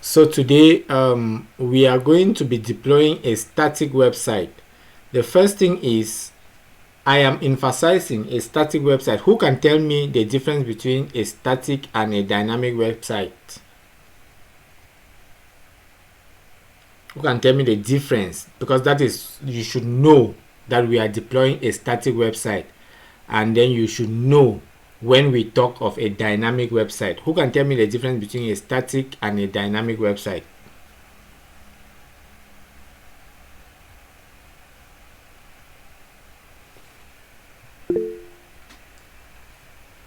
So today we are going to be deploying a static website. The first thing is I am emphasizing a static website. Who can tell me the difference between a static and a dynamic website? Who can tell me the difference? Because that is, you should know that we are deploying a static website, and then you should know when we talk of a dynamic website. Who can tell me the difference between a static and a dynamic website?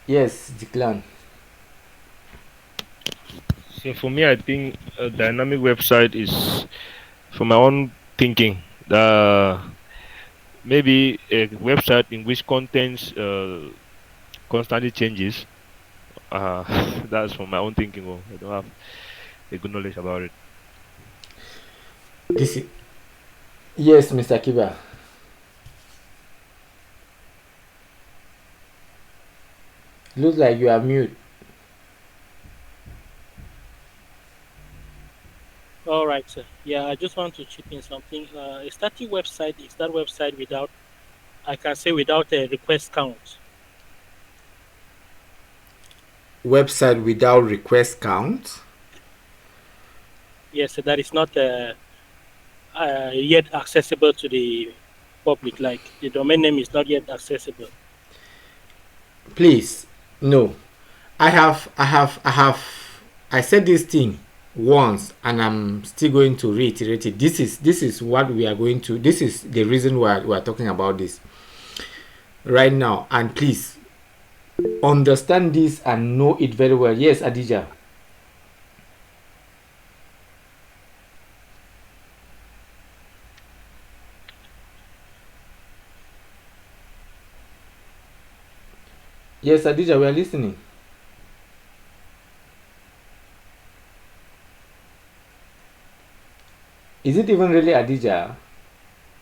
Yes, Declan. So for me, I think a dynamic website is, for my own thinking, maybe a website in which contents constantly changes. That's from my own thinking. Oh, I don't have a good knowledge about it. This is, yes, Mr. Kiba. Looks like you are mute. All right, sir. Yeah, I just want to chip in something. A static website is that website without, I can say, without a request count. Website without request count. Yes, that is not yet accessible to the public. Like the domain name is not yet accessible. Please, no. I said this thing once, and I'm still going to reiterate it. This is what we are going to. This is the reason why we are talking about this right now. And please understand this and know it very well. Yes, Adija. Yes, Adija, we are listening. Is it even really Adija?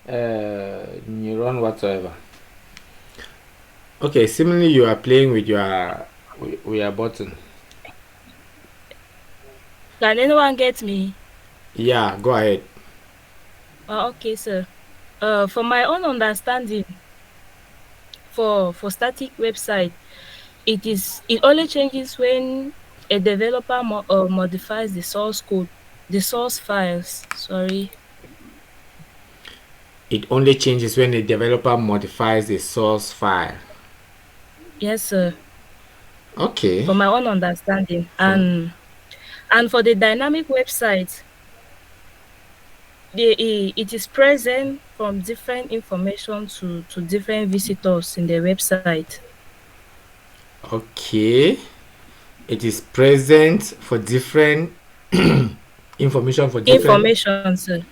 Neuron whatsoever. Okay, similarly, you are playing with your button. Can anyone get me? Yeah, go ahead. Okay, sir. For my own understanding, for static website, it only changes when a developer modifies the source code, the source files. Sorry. It only changes when the developer modifies the source file. Yes, sir. Okay. For my own understanding, From and for the dynamic website, it is present from different information to different visitors in the website. okay, it is present for different information for different. Information, sir,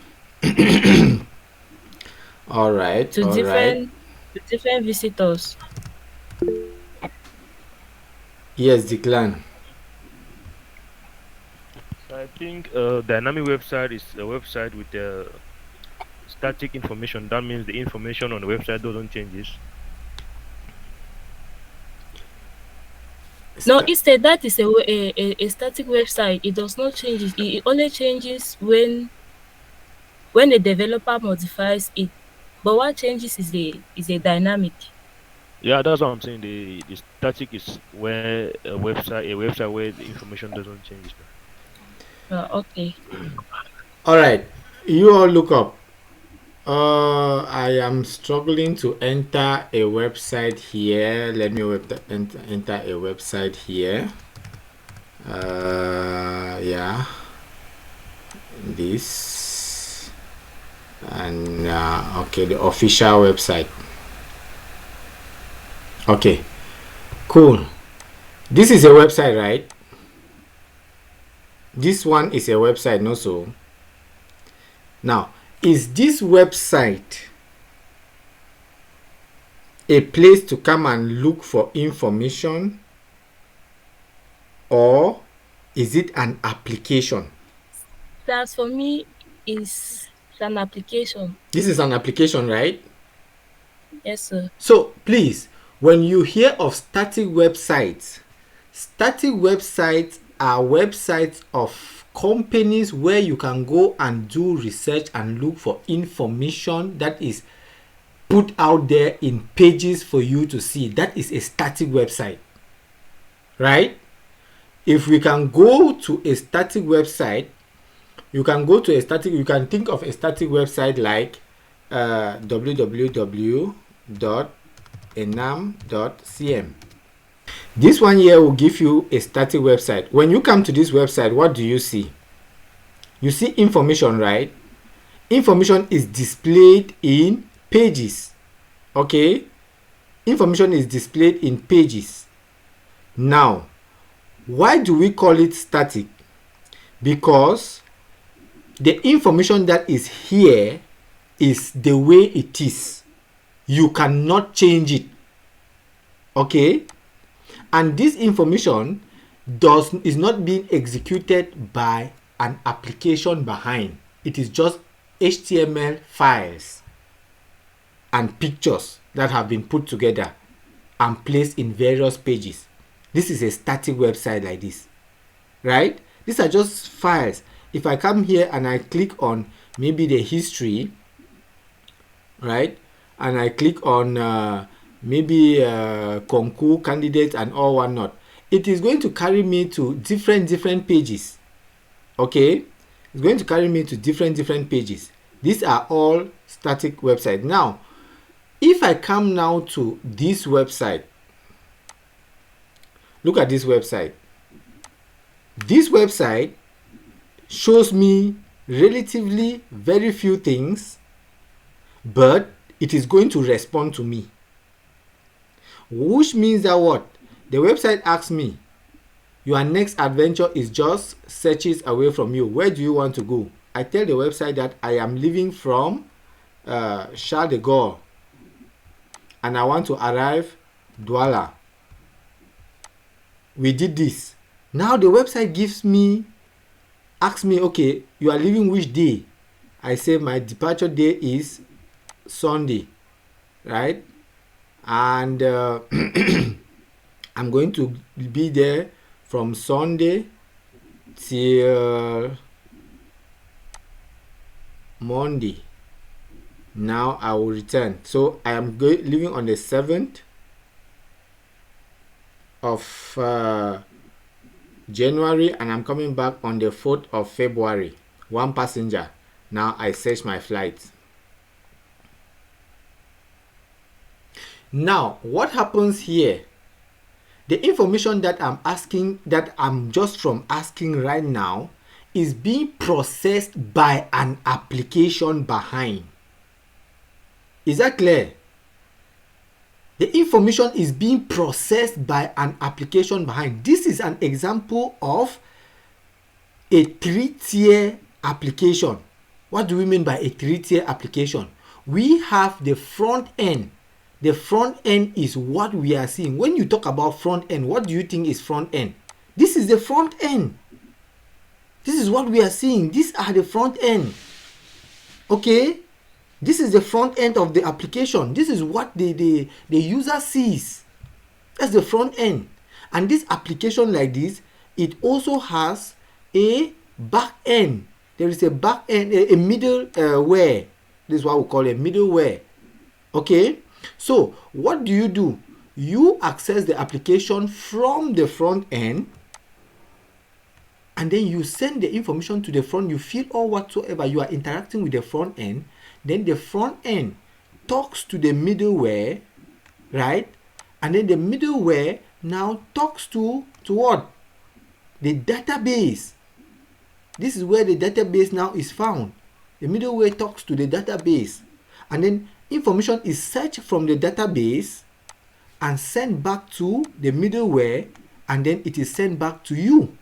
All right, to all right. different visitors. Yes, Declan. So I think a dynamic website is a website with static information. That means the information on the website doesn't changes. No, instead that is a static website. It does not change. It only changes when a developer modifies it. But what changes is a dynamic. Yeah, that's what I'm saying. The static is where a website where the information doesn't change. Okay. All right, you all look up. I am struggling to enter a website here. Let me enter a website here. Yeah, this and okay, the official website. Okay, cool. This is a website, right? This one is a website, no? So now, is this website a place to come and look for information, or is it an application? That's for me is an application. This is an application, right? Yes, sir. So please, when you hear of static websites are websites of companies where you can go and do research and look for information that is put out there in pages for you to see. That is a static website, right? If we can go to a static website, you can think of a static website like www.enam.cm. This one here will give you a static website. When you come to this website, what do you see? You see information, right? Information is displayed in pages. Okay? Information is displayed in pages. Now, why do we call it static? Because the information that is here is the way it is. You cannot change it. Okay? And this information is not being executed by an application behind. It is just HTML files and pictures that have been put together and placed in various pages. This is a static website like this, right? These are just files. If I come here and I click on maybe the history, right, and I click on maybe concours candidates and all whatnot, it is going to carry me to different pages. Okay, it's going to carry me to different pages. These are all static websites. Now, if I come now to this website, look at this website. This website shows me relatively very few things, but it is going to respond to me. Which means that what? The website asks me, your next adventure is just searches away from you. Where do you want to go? I tell the website that I am leaving from Charles de Gaulle and I want to arrive Douala. We did this. Now the website asks me, okay, you are leaving which day? I say my departure day is Sunday, right? And I'm going to be there from Sunday till Monday. Now I will return. So I am leaving on the 7th of January and I'm coming back on the 4th of February. One passenger. Now I search my flights. Now what happens here? The information that I'm asking right now is being processed by an application behind. Is that clear? The information is being processed by an application behind. This is an example of a 3-tier application. What do we mean by a 3-tier application? We have the front end. The front end is what we are seeing. When you talk about front end, what do you think is front end? This is the front end. This is what we are seeing. These are the front end. Okay? This is the front end of the application. This is what the user sees. That's the front end. And this application like this, it also has a back end. There is a back end, a middleware. This is what we call a middleware. Okay? So what do? You access the application from the front end and then you send the information to the front. You fill all whatsoever. You are interacting with the front end. Then the front end talks to the middleware, right? And then the middleware now talks to what? The database. This is where the database now is found. The middleware talks to the database. And then information is searched from the database and sent back to the middleware, and then it is sent back to you,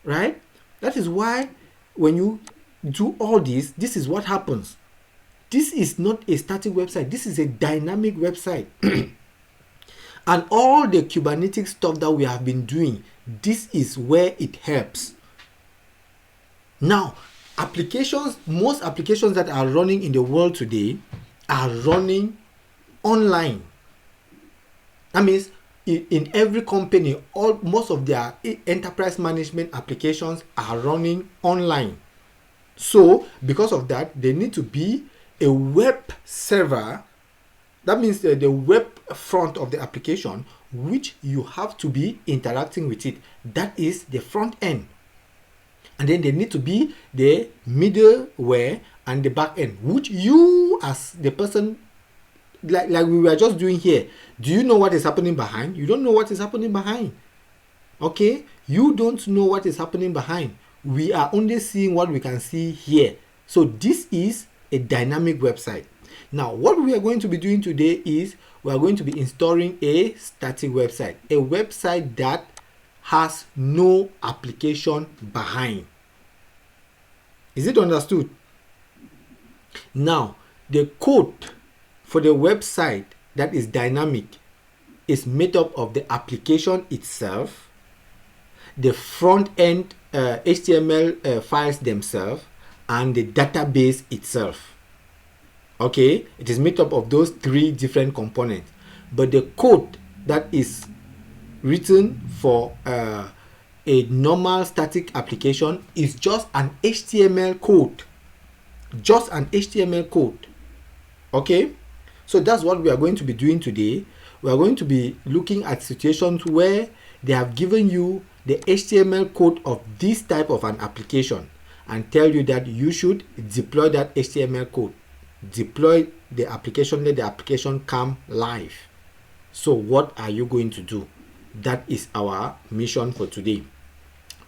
right? That is why when you do all this, this is what happens. This is not a static website. This is a dynamic website. And all the Kubernetes stuff that we have been doing, this is where it helps. Now, most applications that are running in the world today are running online. That means in every company, most of their enterprise management applications are running online. So because of that, they need to be a web server. That means the web front of the application, which you have to be interacting with it. That is the front end. And then they need to be the middleware and the back end, which you as the person, like we were just doing here, do you know what is happening behind? You don't know what is happening behind. Okay, you don't know what is happening behind. We are only seeing what we can see here. So this is a dynamic website. Now what we are going to be doing today is we are going to be installing a static website, a website that has no application behind. Is it understood? Now the code for the website that is dynamic is made up of the application itself, the front end HTML files themselves, and the database itself. Okay, it is made up of those three different components. But the code that is written for a normal static application is just an HTML code. Just an HTML code. Okay, so that's what we are going to be doing today. We are going to be looking at situations where they have given you the HTML code of this type of an application and tell you that you should deploy that HTML code. Deploy the application, let the application come live. So what are you going to do? That is our mission for today.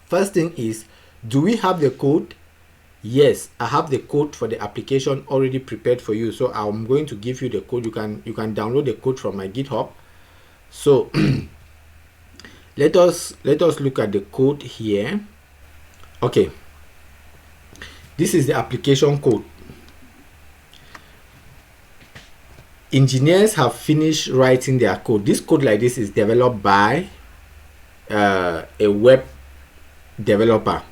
First thing is, do we have the code? Yes, I have the code for the application already prepared for you. So I'm going to give you the code. You can download the code from my GitHub. So let us look at the code here. Okay, this is the application code. Engineers have finished writing their code. This code like this is developed by a web developer.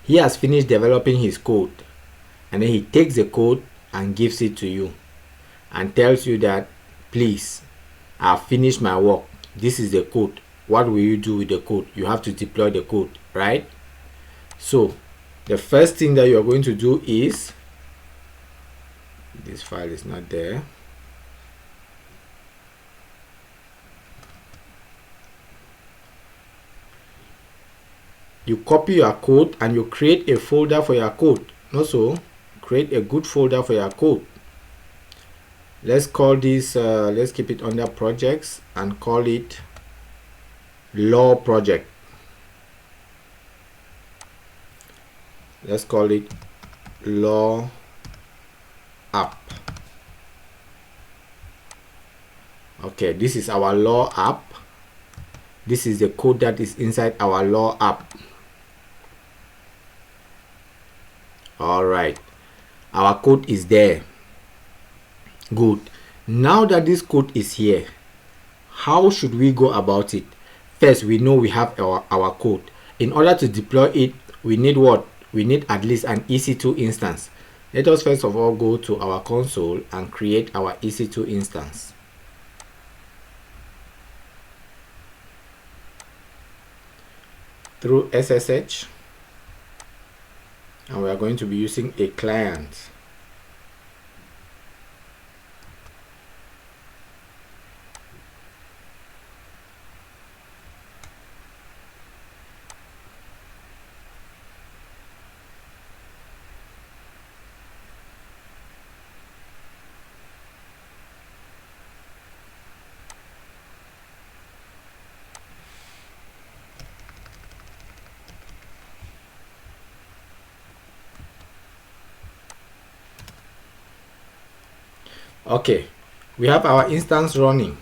He has finished developing his code, and then he takes the code and gives it to you and tells you that, please, I've finished my work. This is the code. What will you do with the code? You have to deploy the code, right? So the first thing that you're going to do is, this file is not there. You copy your code and you create a folder for your code. Also, create a good folder for your code. Let's call this, let's keep it under projects and call it law project. Let's call it law app. Okay, this is our law app. This is the code that is inside our law app. All right, our code is there. Good. Now that this code is here, how should we go about it? First, we know we have our code. In order to deploy it, we need what? We need at least an EC2 instance. Let us first of all go to our console and create our EC2 instance. Through SSH, and we are going to be using a client. Okay, we have our instance running.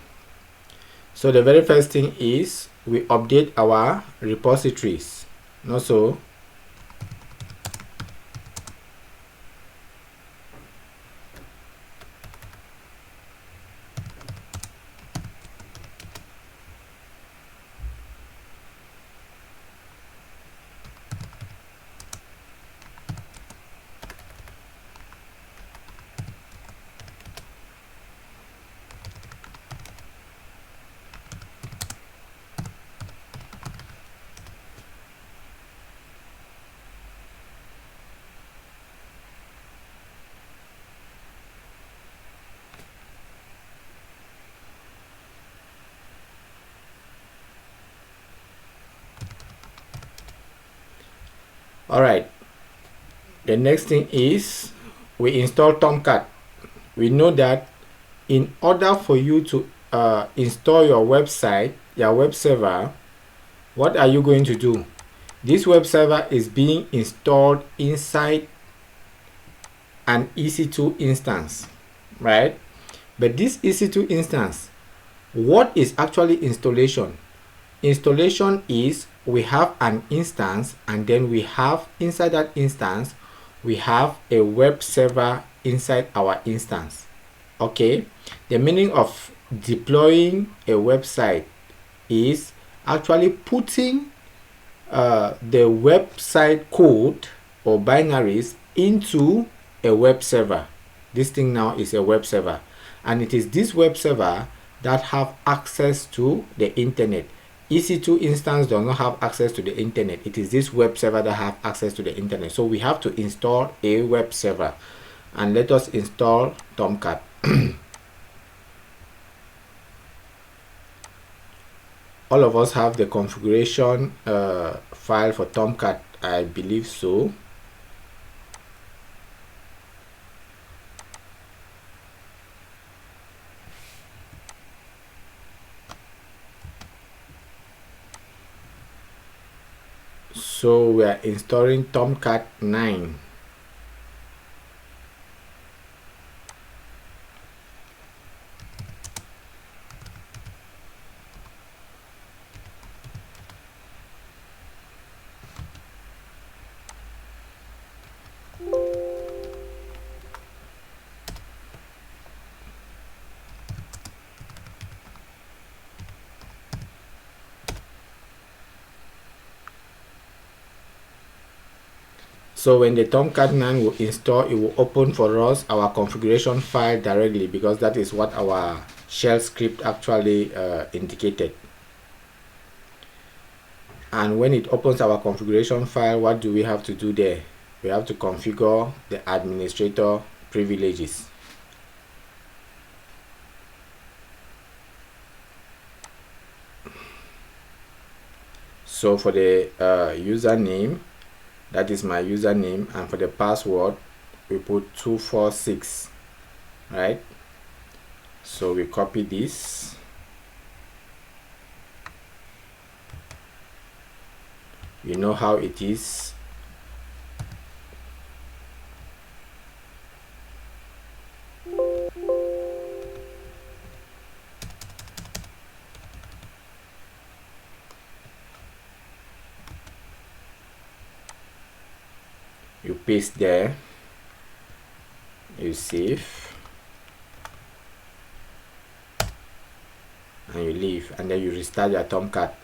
So the very first thing is we update our repositories. Also, All right, the next thing is we install Tomcat. We know that in order for you to install your website, your web server, what are you going to do? This web server is being installed inside an EC2 instance, right? But this EC2 instance, what is actually installation? Installation is we have an instance, and then we have inside that instance we have a web server inside our instance. Okay, the meaning of deploying a website is actually putting the website code or binaries into a web server. This thing now is a web server, and it is this web server that have access to the internet. EC2 instance does not have access to the internet. It is this web server that have access to the internet. So we have to install a web server, and let us install Tomcat. All of us have the configuration file for Tomcat, I believe so. So we are installing Tomcat 9. So when the Tomcat 9 will install, it will open for us our configuration file directly, because that is what our shell script actually indicated. And when it opens our configuration file, what do we have to do there? We have to configure the administrator privileges. So for the username, that is my username, and for the password we put 246, right? So we copy this, you know how it is. You paste there, you save, and you leave, and then you restart your Tomcat.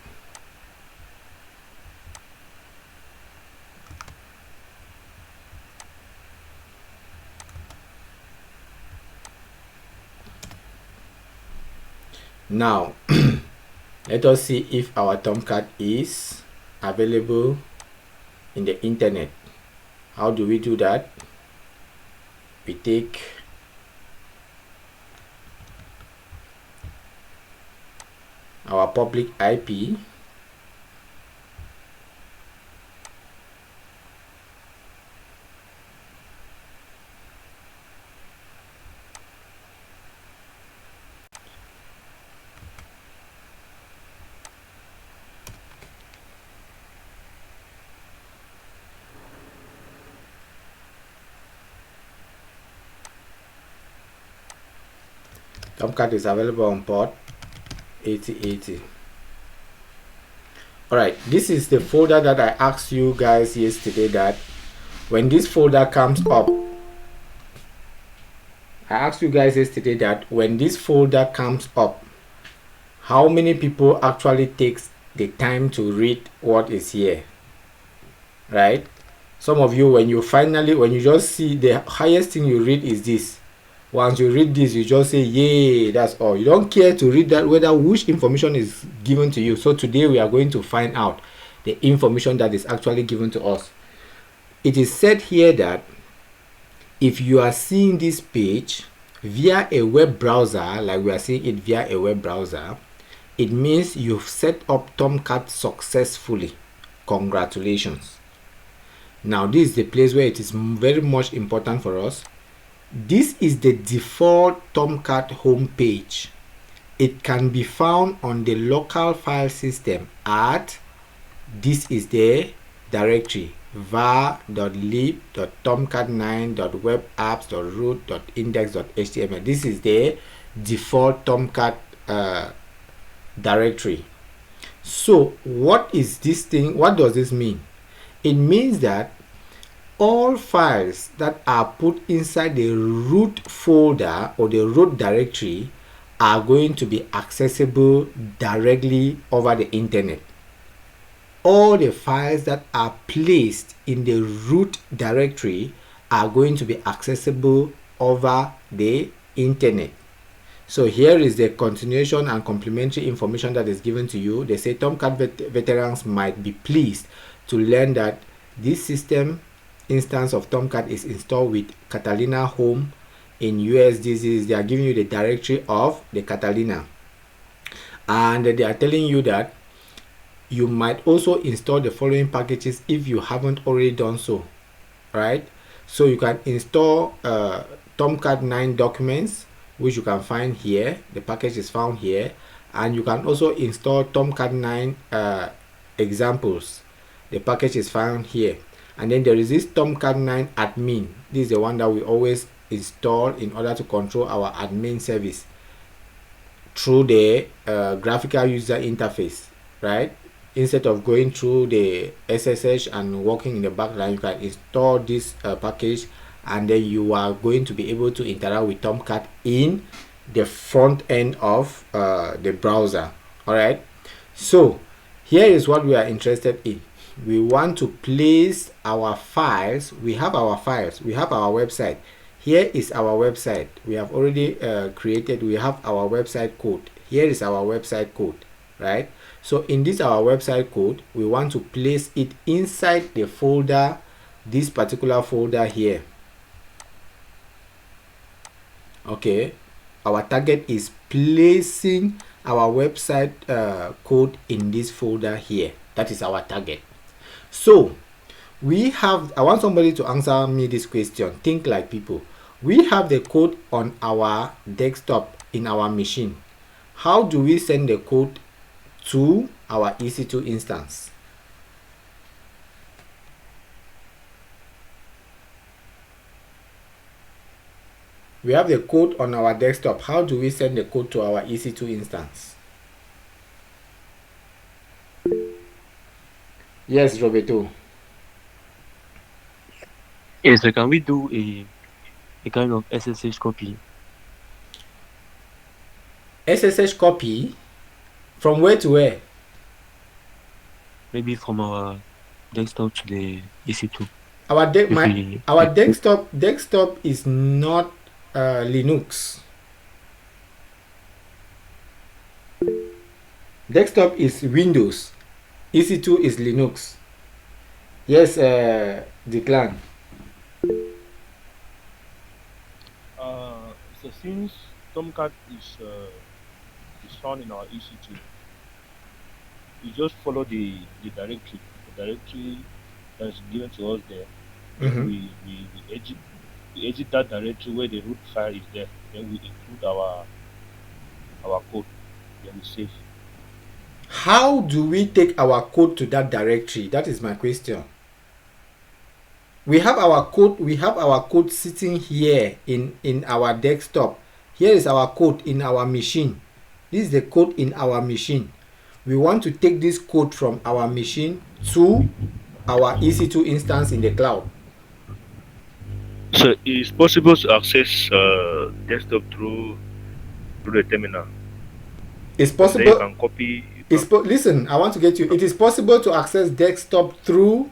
Now let us see if our Tomcat is available in the internet. How do we do that? We take our public IP, Tomcat is available on port 8080. Alright, this is the folder that I asked you guys yesterday that when this folder comes up, how many people actually takes the time to read what is here, right? Some of you, when you just see the highest thing you read is this. Once you read this, you just say yay, that's all. You don't care to read that whether which information is given to you. So today we are going to find out the information that is actually given to us. It is said here that if you are seeing this page via a web browser, like we are seeing it via a web browser, it means you've set up Tomcat successfully. Congratulations. Now this is the place where it is very much important for us. This is the default Tomcat home page. It can be found on the local file system at, this is the directory, var.lib.tomcat9.webapps.root.index.html. This is the default Tomcat directory. So what is this thing? What does this mean? It means that all files that are put inside the root folder or the root directory are going to be accessible directly over the internet. All the files that are placed in the root directory are going to be accessible over the internet. So here is the continuation and complementary information that is given to you. They say Tomcat veterans might be pleased to learn that this system instance of Tomcat is installed with Catalina Home in USDZ. They are giving you the directory of the Catalina, and they are telling you that you might also install the following packages if you haven't already done so, right? So you can install Tomcat 9 documents, which you can find here. The package is found here, and you can also install Tomcat 9 examples. The package is found here. And then there is this Tomcat 9 admin. This is the one that we always install in order to control our admin service through the graphical user interface, right? Instead of going through the SSH and working in the background, you can install this package, and then you are going to be able to interact with Tomcat in the front end of the browser. All right, so here is what we are interested in. We want to place our files. We have our files, we have our website. Here is our website. We have already created, we have our website code. Here is our website code, right? So in this our website code, we want to place it inside the folder, this particular folder here. Okay, our target is placing our website code in this folder here. That is our target. So we have, I want somebody to answer me this question. Think like people. We have the code on our desktop in our machine. How do we send the code to our EC2 instance? We have the code on our desktop. How do we send the code to our EC2 instance? Yes, Roberto. Yes, so can we do a kind of SSH copy? SSH copy from where to where? Maybe from our desktop to the EC2. Our desktop is not Linux. Desktop is Windows. EC2 is Linux. Yes, Declan. So since Tomcat is found in our EC2, we just follow the directory that is given to us there. Mm-hmm. We edit that directory where the root file is there. Then we include our code. Then we save. How do we take our code to that directory? That is my question. We have our code sitting here in our desktop. Here is our code in our machine. This is the code in our machine. We want to take this code from our machine to our EC2 instance in the cloud. So it's possible to access desktop through the terminal. It's Then you possible. can copy. Listen, I want to get you. It is possible to access desktop through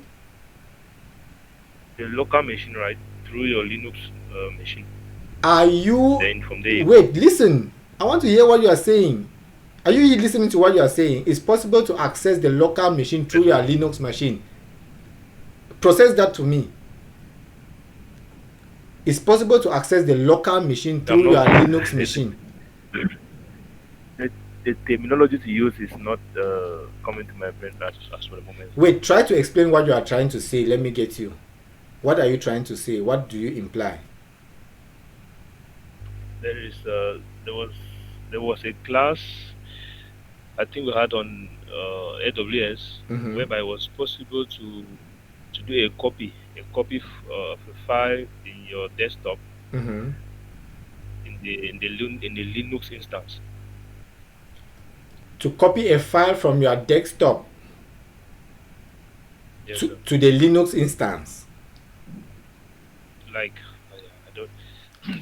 The local machine, right, through your Linux machine. Are you? Then from there. Wait, listen. I want to hear what you are saying. Are you listening to what you are saying? It's possible to access the local machine through your Linux machine. Process that to me. It's possible to access the local machine through your Linux machine. the terminology to use is not coming to my brain as for the moment. Wait, try to explain what you are trying to say. Let me get you. What are you trying to say? What do you imply? There is there was a class I think we had on AWS Mm-hmm. whereby it was possible to do a copy of a file in your desktop Mm-hmm. in the Linux instance. To copy a file from your desktop Yes, sir. to the Linux instance. Like I don't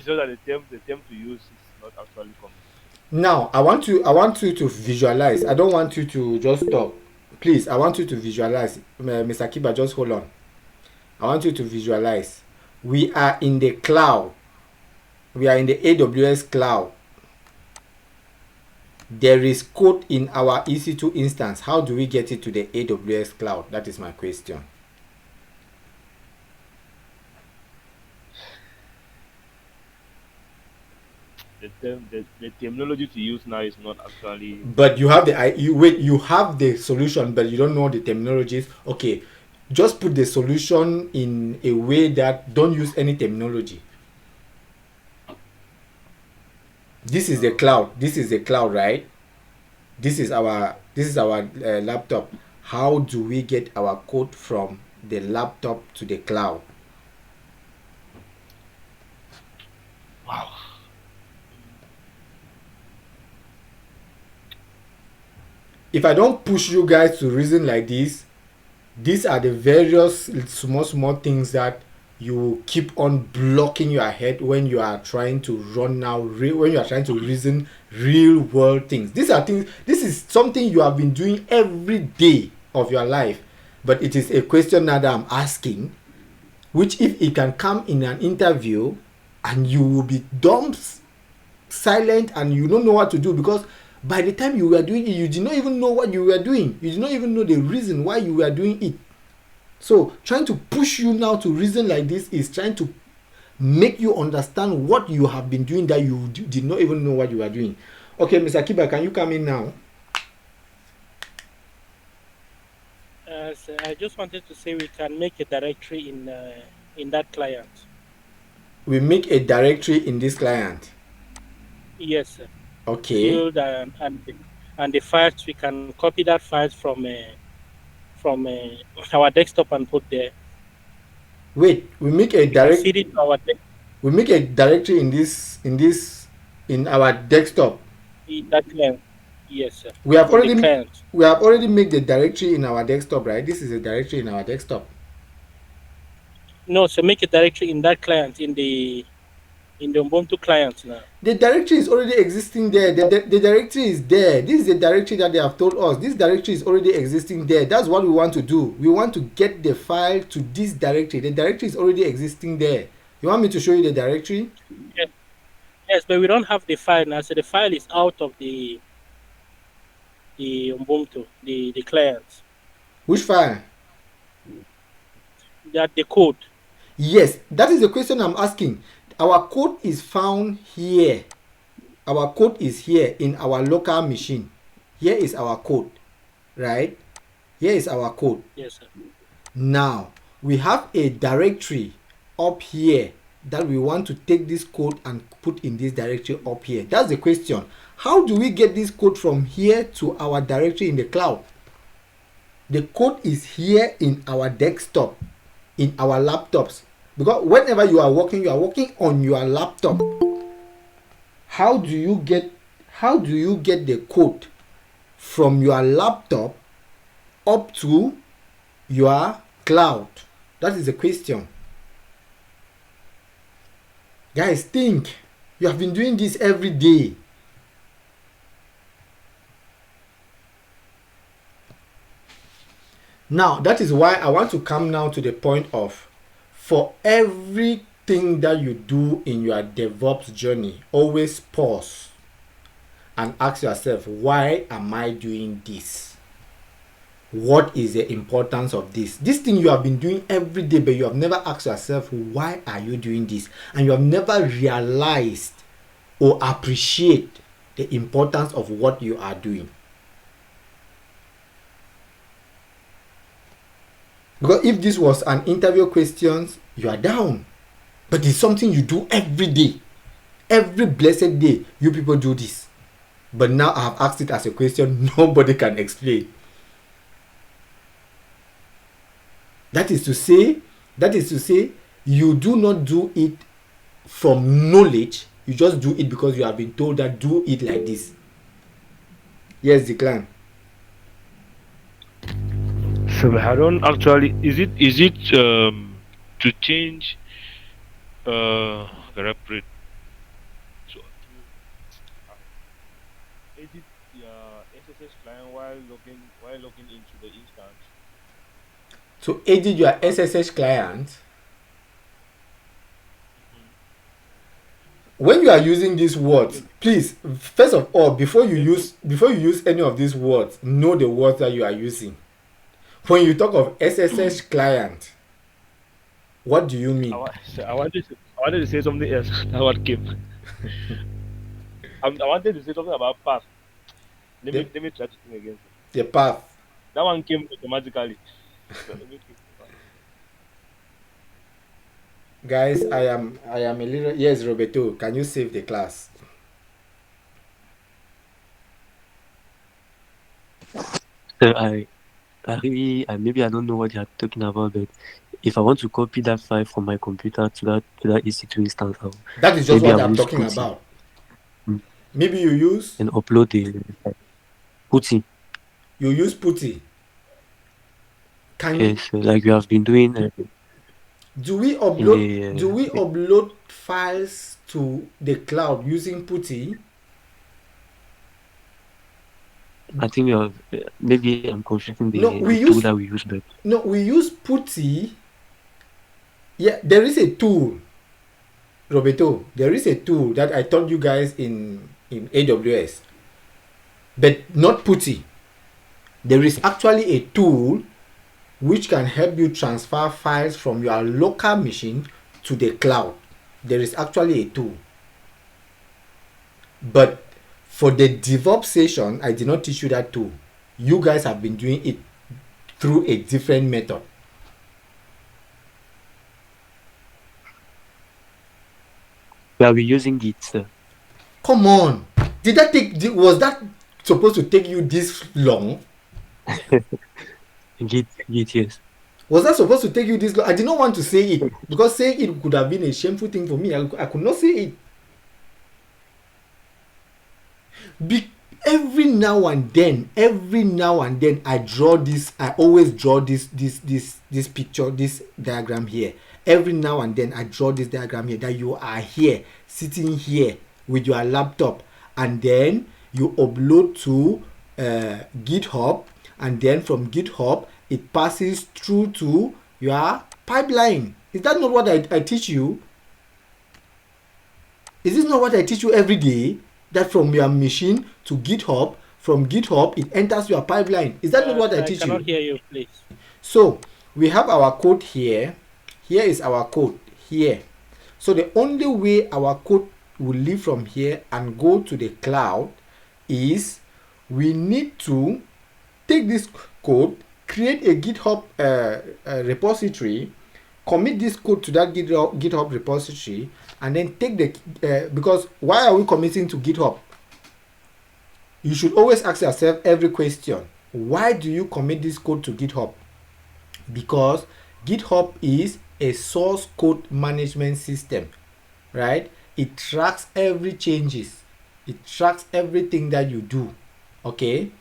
so that the term to use is not actually common. Now, I want you to visualize. I don't want you to just talk. Please, I want you to visualize. Mr. Kiba, just hold on. I want you to visualize. We are in the cloud. We are in the AWS cloud. There is code in our EC2 instance. How do we get it to the AWS cloud? That is my question. The terminology to use now is not actually But you have you have the solution, but you don't know the terminologies. Okay, just put the solution in a way that don't use any terminology. This is the cloud. This is the cloud, right? This is our laptop. How do we get our code from the laptop to the cloud? wow. If I don't push you guys to reason like this, these are the various small things that you keep on blocking your head when you are trying to run now, when you are trying to reason real world things. These are things, this is something you have been doing every day of your life, but it is a question now that I'm asking, which if it can come in an interview and you will be dumb, silent, and you don't know what to do, because by the time you were doing it, you did not even know what you were doing. You did not even know the reason why you were doing it. So trying to push you now to reason like this is trying to make you understand what you have been doing that you did not even know what you were doing. Okay, Mr. Kiba, can you come in now? So I just wanted to say we can make a directory in that client. We make a directory in this client. Yes, sir. Okay. Build and the files, we can copy that files from our desktop and put there. Wait, we make a We can feed it to our we make a directory in our desktop. in that client. Yes, sir. We have In the already client. made the directory in our desktop, right? This is a directory in our desktop. No, so make a directory in that client in the Ubuntu client now. The directory is already existing there. The directory is there. This is the directory that they have told us. This directory is already existing there. That's what we want to do. We want to get the file to this directory. The directory is already existing there. You want me to show you the directory? Yes, yes, but we don't have the file now. So the file is out of the Ubuntu, the client. Which file? That the code. Yes, that is the question I'm asking. Our code is found here. Our code is here in our local machine. Here is our code, right? Here is our code. Yes, sir. Now, we have a directory up here that we want to take this code and put in this directory up here. That's the question. How do we get this code from here to our directory in the cloud? The code is here in our desktop, in our laptops. Because whenever you are working on your laptop. How do you get the code from your laptop up to your cloud? That is the question. Guys, think. You have been doing this every day. Now, that is why I want to come now to the point of, for everything that you do in your DevOps journey, always pause and ask yourself, why am I doing this? What is the importance of this? This thing you have been doing every day, but you have never asked yourself, why are you doing this? And you have never realized or appreciate the importance of what you are doing. Because if this was an interview questions, you are down. But it's something you do every day. Every blessed day, you people do this. But now I have asked it as a question nobody can explain. That is to say, you do not do it from knowledge. You just do it because you have been told that do it like this. Yes, Declan. So I don't actually. Is it to change the so to edit your SSH client while logging into the instance? To edit your SSH client, when you are using these words, please, first of all, before you use any of these words, know the words that you are using. When you talk of SSH client, what do you mean? I wanted to say something else. That's what came. I wanted to say something about path. Let The, me let me try to think again. the path. That one came automatically. So let me think. Guys, I am a little. Yes, Roberto, can you save the class? So maybe I don't know what you're talking about, but if I want to copy that file from my computer to that EC2 instance, That is just maybe what I'll I'm use talking Putty about. Maybe you use and upload the Putty. Putty. Can you Yes, like we have been doing do we in upload files to the cloud using Putty? I think we have maybe I'm confusing No, the tool that we use, but we use Putty. Yeah, there is a tool, Roberto. There is a tool that I taught you guys in AWS, but not Putty. There is actually a tool which can help you transfer files from your local machine to the cloud. There is actually a tool. But for the DevOps session, I did not teach you that tool. You guys have been doing it through a different method. we are using Git, sir. Come on. Was that supposed to take you this long? Git, yes. Was that supposed to take you this long? I did not want to say it because saying it could have been a shameful thing for me. I could not say it. Every now and then I always draw this picture, this diagram here. Every now and then I draw this diagram here, that you are here, sitting here with your laptop, and then you upload to GitHub, and then from GitHub it passes through to your pipeline. Is that not what I teach you? Is this not what I teach you every day? That from your machine to GitHub, from GitHub it enters your pipeline. Is that not what I teach you? I cannot hear you, please. So we have our code here. Here is our code here. So the only way our code will leave from here and go to the cloud is we need to take this code, create a GitHub repository, commit this code to that GitHub repository, and then take the because why are we committing to GitHub? You should always ask yourself every question. Why do you commit this code to GitHub? Because GitHub is a source code management system, right? It tracks every changes. It tracks everything that you do, okay?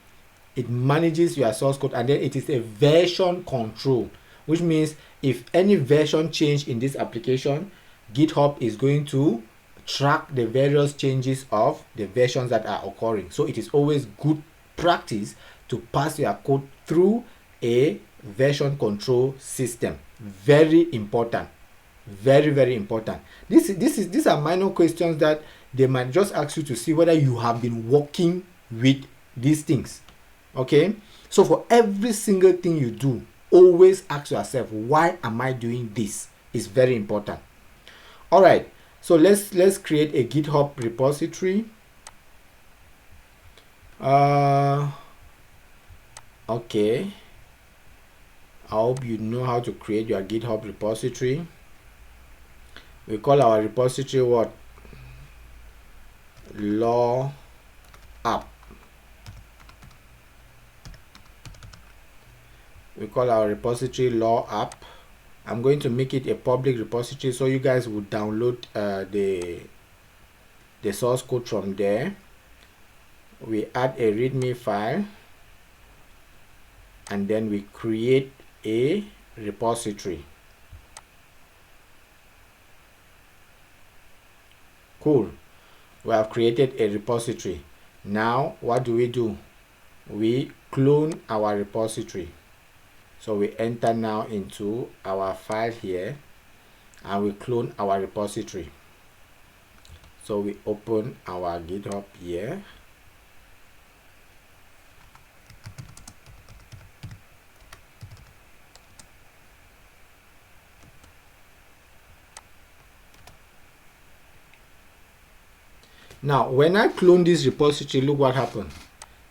It manages your source code, and then it is a version control, which means if any version change in this application, GitHub is going to track the various changes of the versions that are occurring. So it is always good practice to pass your code through a version control system. Very important. Very, very important. These are minor questions that they might just ask you to see whether you have been working with these things. Okay, so for every single thing you do, always ask yourself, why am I doing this? It's very important. All right, so let's create a GitHub repository. Okay, I hope you know how to create your GitHub repository. We call our repository what? Law app. We call our repository law app. I'm going to make it a public repository so you guys would download the source code from there. We add a readme file and then we create a repository. Cool. We have created a repository. Now what do? We clone our repository. So we enter now into our file here and we clone our repository. So we open our GitHub here. Now when I clone this repository, look what happened.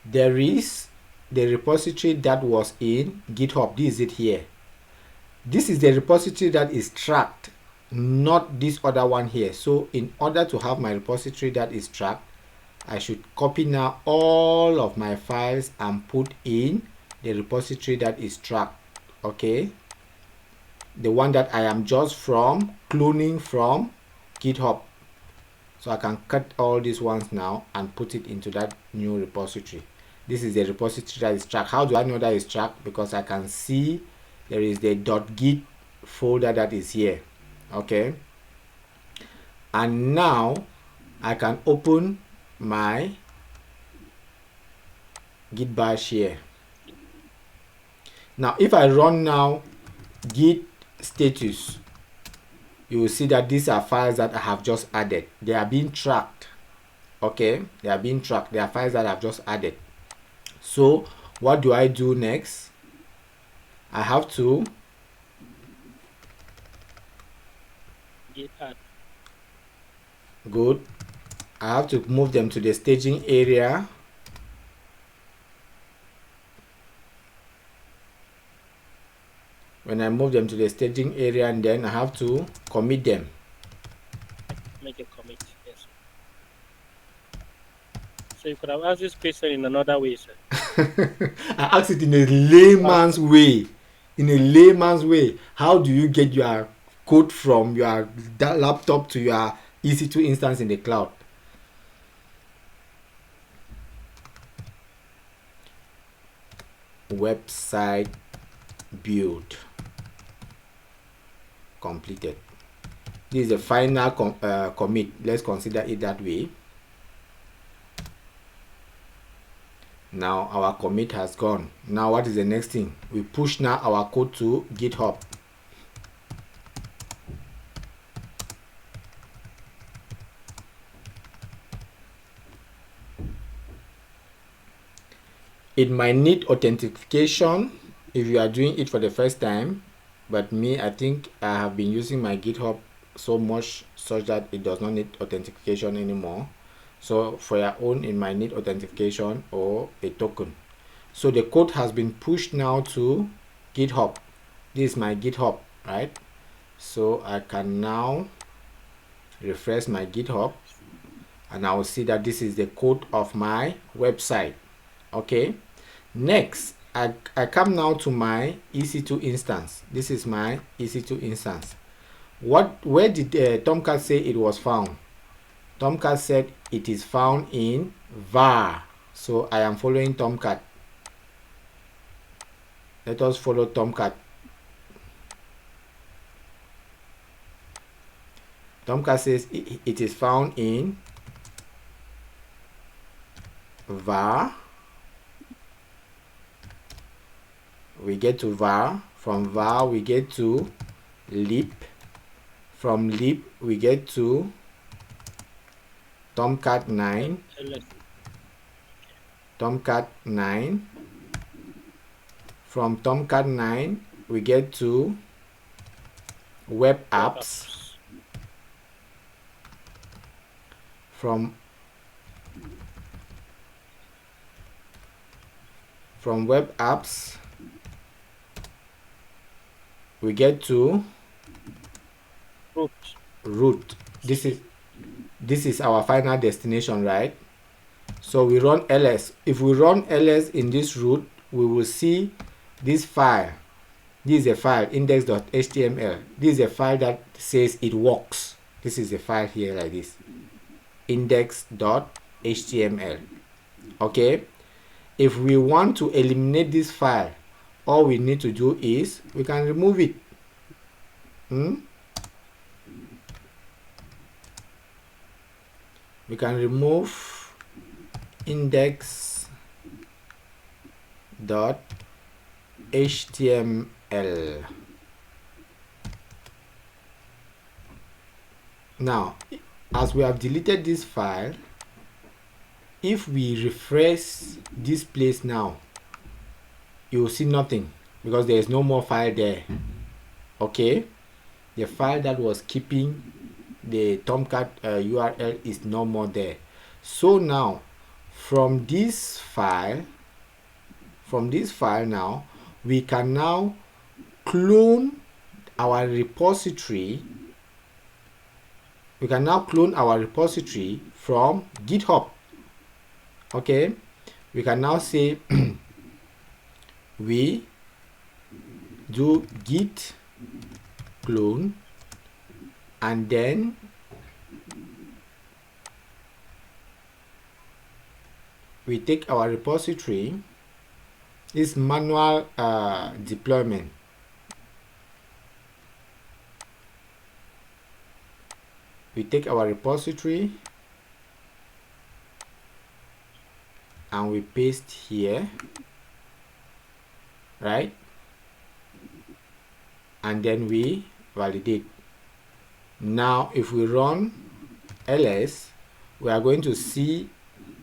There is the repository that was in GitHub. This is it here. This is the repository that is tracked, not this other one here. So in order to have my repository that is tracked, I should copy now all of my files and put in the repository that is tracked. Okay, the one that I am just cloning from GitHub. So I can cut all these ones now and put it into that new repository. This is the repository that is tracked. How do I know that it's tracked? Because I can see there is the .git folder that is here. Okay, and now I can open my git bash here. Now if I run now git status, you will see that these are files that I have just added. They are being tracked. Okay, they are being tracked. They are files that I've just added. So what do I do next? I have to Git add. good. I have to move them to the staging area. When I move them to the staging area, and then I have to commit them. Make a commit. Yes. So you could have asked this question in another way, sir. I asked it in a layman's way. In a layman's way, how do you get your code from your laptop to your EC2 instance in the cloud? Website build completed. This is the final commit. Let's consider it that way. Now our commit has gone. Now what is the next thing? We push now our code to GitHub. It might need authentication if you are doing it for the first time, but me, I think I have been using my GitHub so much such that it does not need authentication anymore. So for your own, it might need authentication or a token. So the code has been pushed now to GitHub. This is my GitHub, right? So I can now refresh my GitHub and I will see that this is the code of my website. Okay, next I come now to my EC2 instance. This is my EC2 instance. Where did Tomcat say it was found? Tomcat said it is found in var. So I am following Tomcat. Let us follow Tomcat. Tomcat says it is found in var. We get to var. From var we get to lib. From lib we get to Tomcat 9. Tomcat 9. From Tomcat 9 we get to web apps. From From web apps, we get to Root. root. This is our final destination, right? So we run ls. If we run ls in this root, we will see this file. This is a file, index.html. This is a file that says it works. This is a file here like this, index.html. Okay, if we want to eliminate this file, all we need to do is we can remove it. We can remove index.html. Now, as we have deleted this file, if we refresh this place now, you will see nothing because there is no more file there. Okay, the file that was keeping the Tomcat URL is no more there. So now from this file now, we can now clone our repository. We can now clone our repository from GitHub. Okay, we can now say we do git clone, and then we take our repository. This manual deployment. We take our repository and we paste here, right? And then we validate. Now if we run ls, we are going to see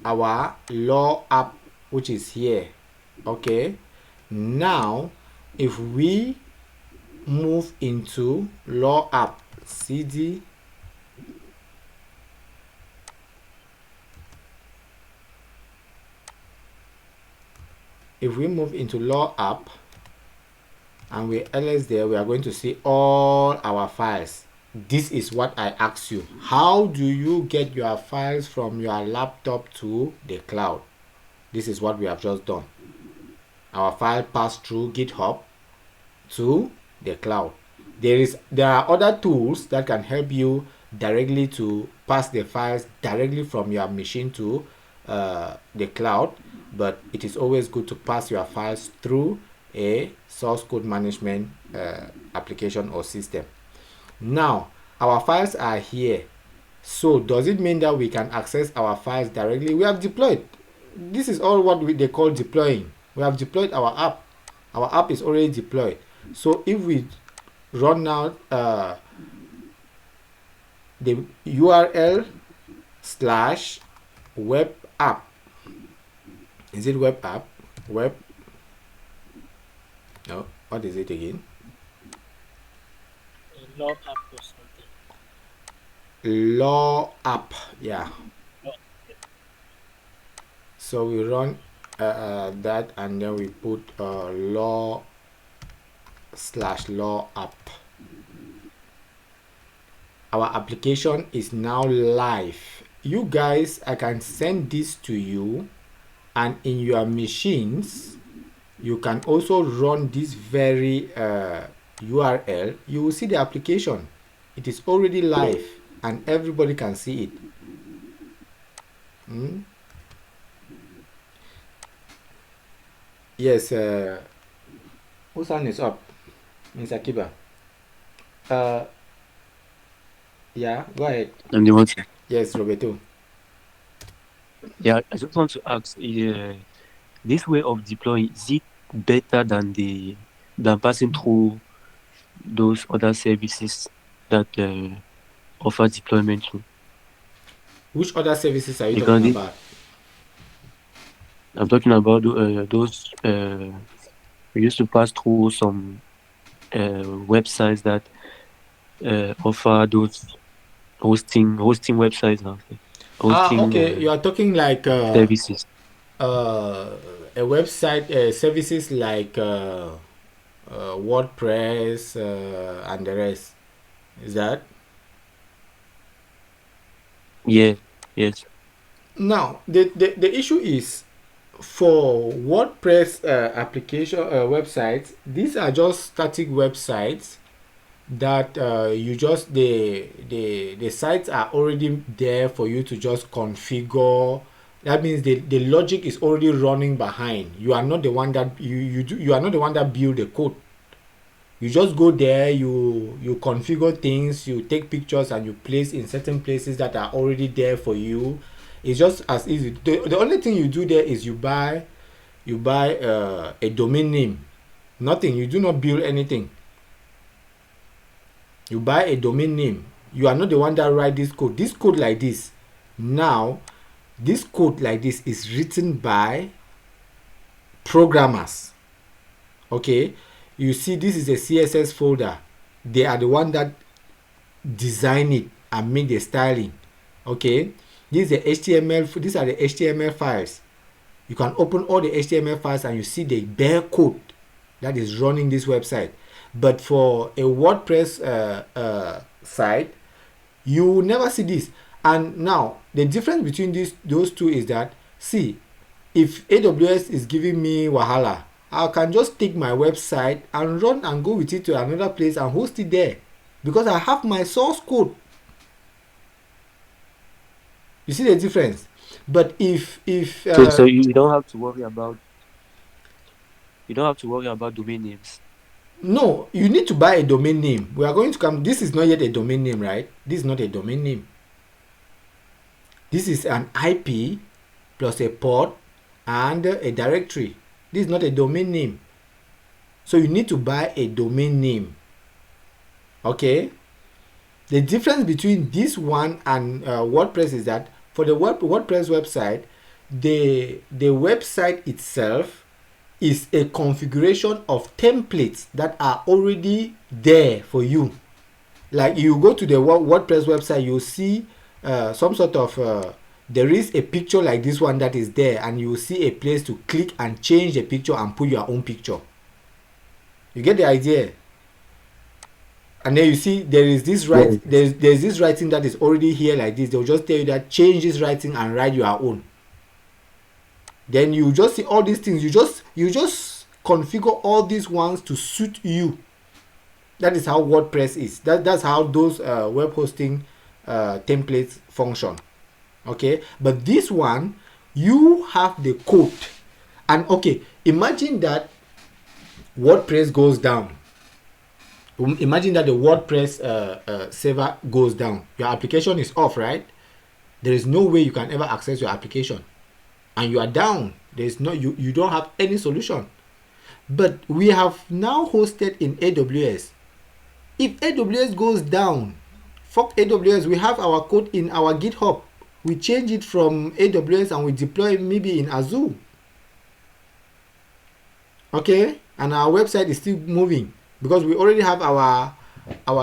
our law app, which is here. Okay, now if we move into law app, cd if we move into law app and we ls there, we are going to see all our files. This is what I asked you. How do you get your files from your laptop to the cloud? This is what we have just done. Our file passed through GitHub to the cloud. There are other tools that can help you directly to pass the files directly from your machine to the cloud, but it is always good to pass your files through a source code management application or system. Now our files are here. So does it mean that we can access our files directly? We have deployed. This is all what they call deploying. We have deployed our app. Our app is already deployed. So if we run now the URL / web app. Is it web app? Web? No. What is it again? Law app or something. Law app. Yeah. So we run that, and then we put law / law app. Our application is now live. You guys, I can send this to you, and in your machines you can also run this very URL. You will see the application. It is already live and everybody can see it. Yes, whose hand is up? Mr. Kiba. Yeah, go ahead. I'm the one. Yes, Roberto. Yeah, I just want to ask, this way of deploying, is it better than passing through those other services that offer deployment to? Which other services are you Because talking about? I'm talking about those we used to pass through some websites that offer those hosting websites now. Okay, you are talking like services. a website services like WordPress and the rest. Is that? Yeah, yes. Now, the issue is for WordPress application websites, these are just static websites that you just the sites are already there for you to just configure. That means the logic is already running behind. You are not the one that you are not the one that build the code. You just go there, you configure things, you take pictures and you place in certain places that are already there for you. It's just as easy. The only thing you do there is you buy a domain name. Nothing. You do not build anything. You buy a domain name. You are not the one that write this code. This code like this. Now, this code like this is written by programmers. Okay, you see this is a CSS folder. They are the one that design it and make the styling. Okay, this is the HTML. These are the HTML files. You can open all the HTML files and you see the bare code that is running this website. But for a WordPress site, you will never see this. And now the difference between those two is that, see, if AWS is giving me wahala, I can just take my website and run and go with it to another place and host it there because I have my source code. You see the difference? But if So you don't have to worry about domain names. no, you need to buy a domain name. We are going to come. This is not yet a domain name, right? This is not a domain name. This is an IP plus a port and a directory. This is not a domain name. So you need to buy a domain name. Okay? The difference between this one and WordPress is that for the WordPress website, the website itself is a configuration of templates that are already there for you. Like you go to the WordPress website, you'll see some sort of there is a picture like this one that is there, and you will see a place to click and change the picture and put your own picture. You get the idea? And then you see there is this there's this writing that is already here like this. They'll just tell you that change this writing and write your own. Then you just see all these things. You just configure all these ones to suit you. That is how WordPress is. That's how those web hosting templates function. Okay, but this one, you have the code. And okay, imagine that WordPress goes down. Imagine that the WordPress server goes down. Your application is off, right? There is no way you can ever access your application. And you are down. There's no you don't have any solution. But we have now hosted in AWS. If AWS goes down, fuck AWS, we have our code in our GitHub. We change it from AWS and we deploy it maybe in Azure. Okay? And our website is still moving because we already have our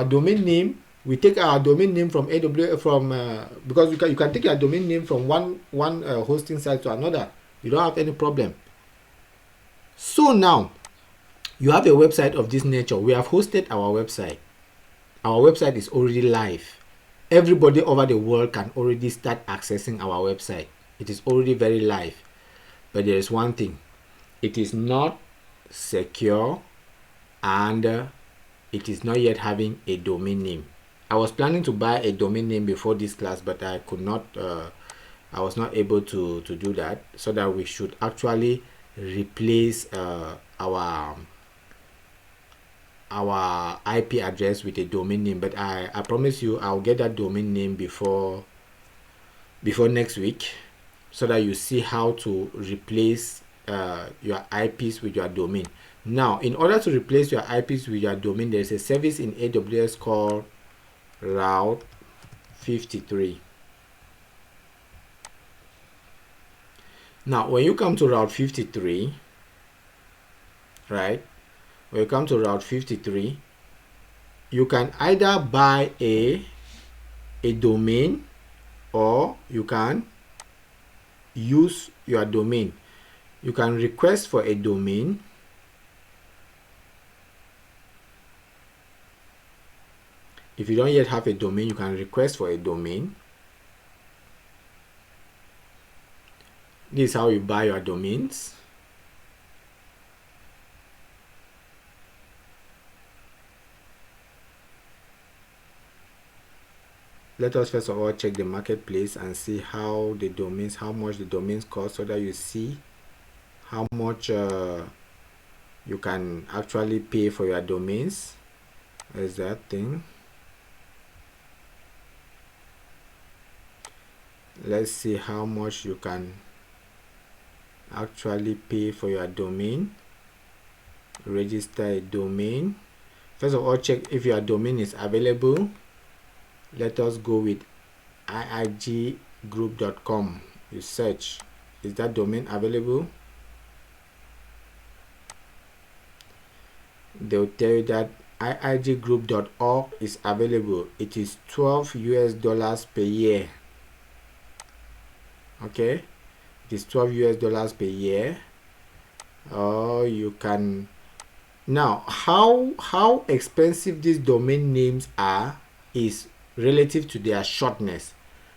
domain name. We take our domain name from AWS because you can take your domain name from one hosting site to another. You don't have any problem. So now you have a website of this nature. We have hosted our website. Our website is already live. Everybody over the world can already start accessing our website. It is already very live. But there is one thing. It is not secure and it is not yet having a domain name. I was planning to buy a domain name before this class, but I could not. I was not able to do that. So that we should actually replace our IP address with a domain name. But I promise you, I'll get that domain name before next week, so that you see how to replace your IPs with your domain. Now, in order to replace your IPs with your domain, there is a service in AWS called Route 53. Now, when you come to Route 53, right? When you come to Route 53, you can either buy a domain or you can use your domain. You can request for a domain. If you don't yet have a domain, you can request for a domain. This is how you buy your domains. Let us first of all check the marketplace and see how much the domains cost, so that you see how much you can actually pay for your domains. There's that thing. Let's see how much you can actually pay for your domain. Register a domain. First of all, check if your domain is available. Let us go with iiggroup.com. You search, is that domain available? They'll tell you that iiggroup.org is available. It is $12 per year. Okay, it is $12 per year. Or you can now, how expensive these domain names are is relative to their shortness.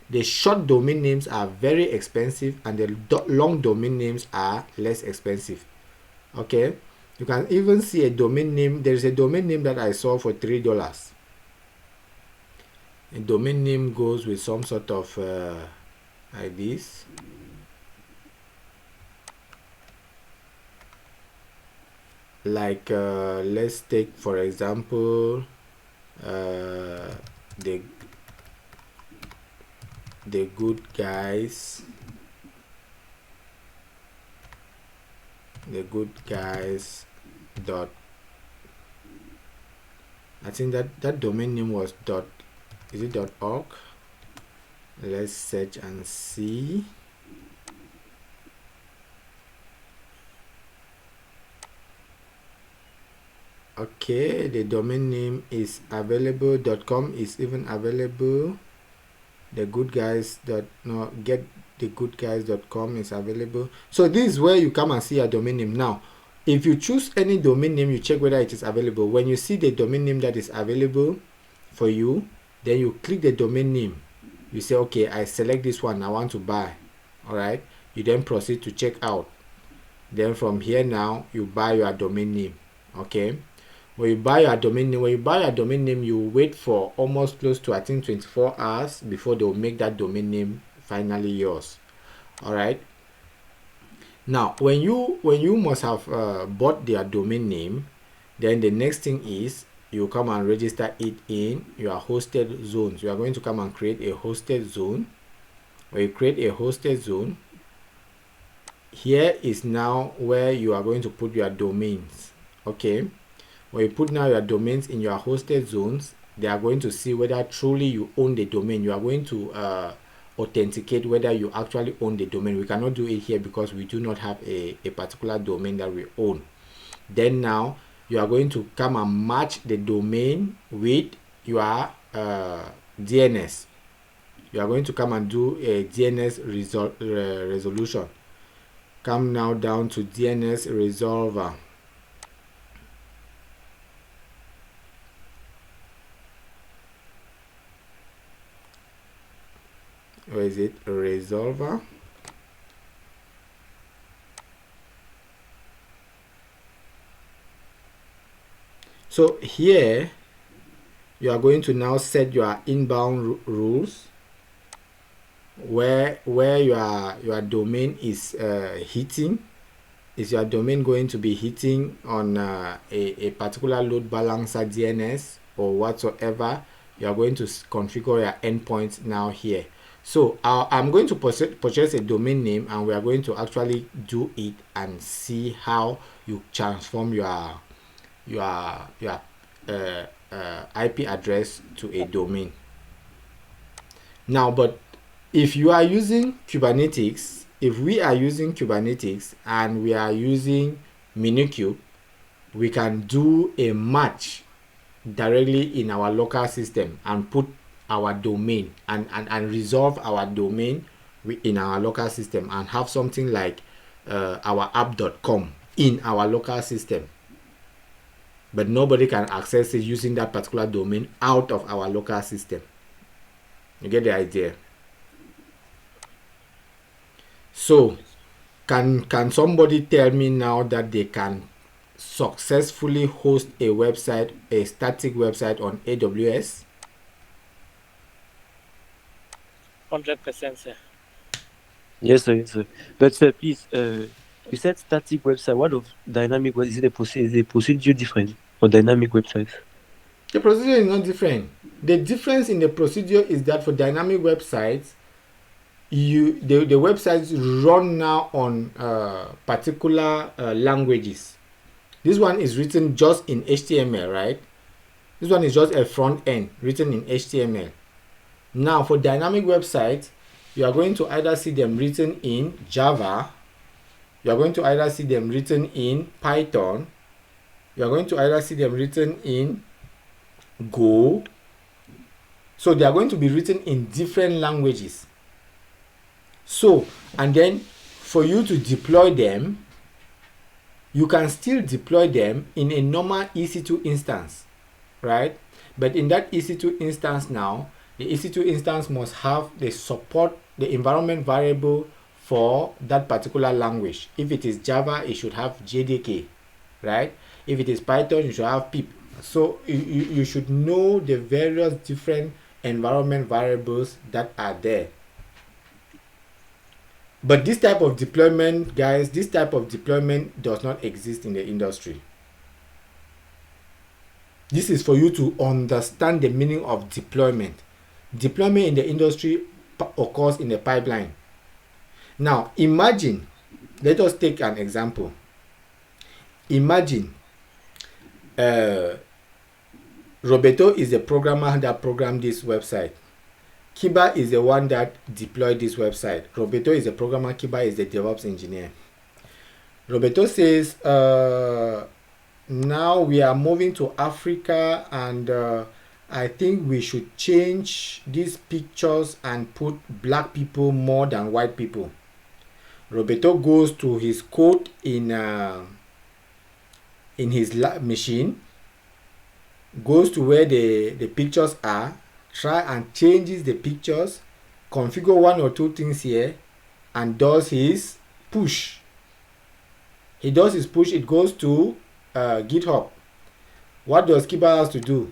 The short domain names are very expensive, and the long domain names are less expensive. Okay, you can even see a domain name. There is a domain name that I saw for $3. A domain name goes with some sort of like this. Like let's take for example the good guys dot, I think that domain name was dot, is it .org? Let's search and see. Okay, the domain name is available. .com is even available. The good guys getthegoodguys.com is available. So this is where you come and see a domain name. Now, if you choose any domain name, you check whether it is available. When you see the domain name that is available for you, then you click the domain name. You say, okay, I select this one, I want to buy. All right, you then proceed to check out. Then from here now, you buy your domain name. Okay, when you buy your domain name, you wait for almost close to, I think, 24 hours before they will make that domain name finally yours. All right, now when you must have bought their domain name, then the next thing is you come and register it in your hosted zones. You are going to come and create a hosted zone. When you create a hosted zone, here is now where you are going to put your domains. Okay, when you put now your domains in your hosted zones, they are going to see whether truly you own the domain. You are going to authenticate whether you actually own the domain. We cannot do it here because we do not have a particular domain that we own. Then now you are going to come and match the domain with your DNS. You are going to come and do a DNS resolution. Come now down to DNS resolver. Where is it? Resolver. So here you are going to now set your inbound rules, where your domain is hitting. Is your domain going to be hitting on a particular load balancer DNS or whatsoever? You are going to configure your endpoints now here. So I'm going to purchase a domain name, and we are going to actually do it and see how you transform your IP address to a domain. Now, but if you are using Kubernetes, if we are using Kubernetes and we are using Minikube, we can do a match directly in our local system and put our domain and resolve our domain in our local system and have something like our app.com in our local system, but nobody can access it using that particular domain out of our local system. You get the idea? So can somebody tell me now that they can successfully host a website, a static website on AWS? 100%, sir. Yes, sir. Yes, sir. But sir, please, you said static website. What of dynamic? What is it? Is the procedure different for dynamic websites? The procedure is not different. The difference in the procedure is that for dynamic websites, the websites run now on particular languages. This one is written just in HTML, right? This one is just a front end written in HTML. Now for dynamic websites, you are going to either see them written in Java, you are going to either see them written in Python, you are going to either see them written in Go. So they are going to be written in different languages. So, and then for you to deploy them, you can still deploy them in a normal EC2 instance, right? But in that EC2 instance now, the EC2 instance must have the support, the environment variable for that particular language. If it is Java, it should have JDK, right? If it is Python, you should have pip. So you should know the various different environment variables that are there. But this type of deployment, guys, this type of deployment does not exist in the industry. This is for you to understand the meaning of deployment. Deployment in the industry occurs in the pipeline. Now, imagine, let us take an example. Imagine Roberto is the programmer that programmed this website. Kiba is the one that deployed this website. Roberto is the programmer, Kiba is the DevOps engineer. Roberto says, now we are moving to Africa and I think we should change these pictures and put black people more than white people. Roberto goes to his code in his machine, goes to where the pictures are, try and changes the pictures, configure one or two things here, and does his push. He does his push, it goes to GitHub. What does Kiba has to do?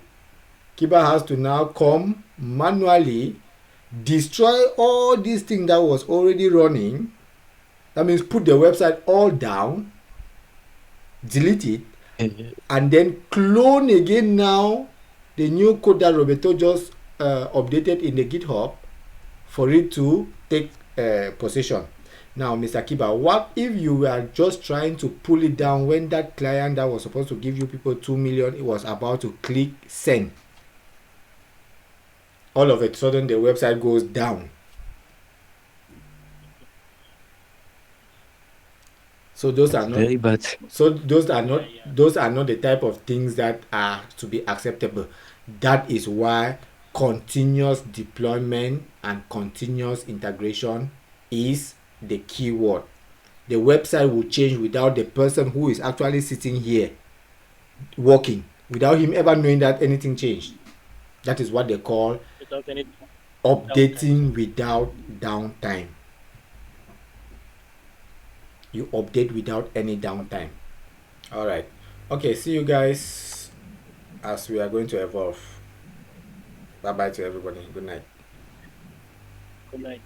Kiba has to now come manually, destroy all these things that was already running. That means put the website all down, delete it, and then clone again now the new code that Roberto just updated in the GitHub for it to take possession. Now, Mr. Kiba, what if you were just trying to pull it down when that client that was supposed to give you people 2 million, it was about to click send? All of a sudden, the website goes down. So those are not very bad. So those are not the type of things that are to be acceptable. That is why continuous deployment and continuous integration is the key word. The website will change without the person who is actually sitting here working, without him ever knowing that anything changed. That is what they call Without any updating without downtime. You update without any downtime. All right. Okay, see you guys as we are going to evolve. Bye bye to everybody. Good night. good night.